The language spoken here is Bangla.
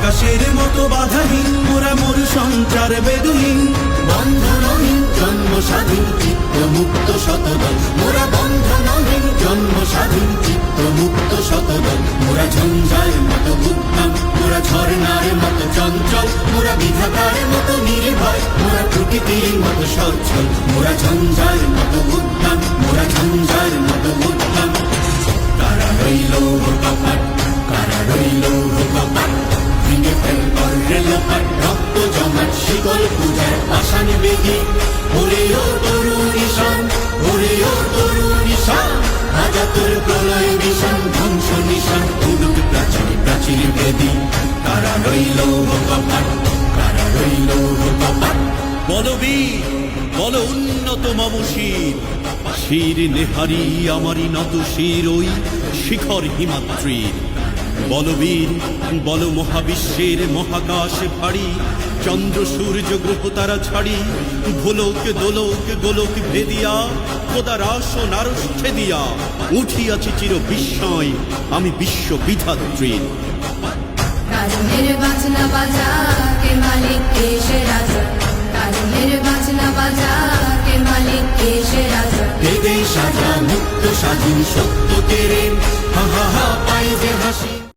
আকাশের মতো বাধাহীন মোরা মোর সঞ্চার বেদুহীন বন্ধনহীন জন্ম স্বাধীন চিত্ত মুক্ত শতদল মোরা বন্ধনহীন জন্ম স্বাধীন চিত্ত মুক্ত শতদল মোরা ঝঞ্ঝার মতো উদ্যম মোরা ঝর্ণার মতো চঞ্চল মোরা বিধাতার মতো নির্ভয় মোরা প্রকৃতির মতো সচ্ছল মোরা ঝঞ্ঝার মতো উদ্যম মোরা ঝঞ্ঝার মতো উদ্যম কারা রইল কপাট কারা রইল কপাট ভেঙে ফেল করলে লোপাট রক্ত জমাট শিকল পূজার পাষাণ বেদি ওরে ও তরুণ ঈশান ওরে ও তরুণ ঈশান আজাতুর প্রলয় বিষাণ ধ্বংস নিশান উদুক প্রাচীর প্রাচীর বেদি কারা রইল কপাট কারা রইল কপাট বলবীর বল উন্নত মম শির শির নেহারি আমারি নত শির ওই শিখর হিমাদ্রির বলবীর বল মহাবিশ্বের মহাকাশ ভারী চন্দ্র সূর্য গ্রহ তারা ছাড়ি ভোলক দোলক গোলক ভেদিয়া খোদার আসন আরশ ছেদিয়া উঠিয়াছি চির বিস্ময় আমি বিশ্ব বিধাত্রীর কারণের বাজনা বাজা কে মালিক কে সে রাজা কারণের বাজনা বাজা কে মালিক কে সে রাজা বেদে সাজা মুক্ত স্বাধীন সত্য তেরে হা হা হা পাই যে হাসি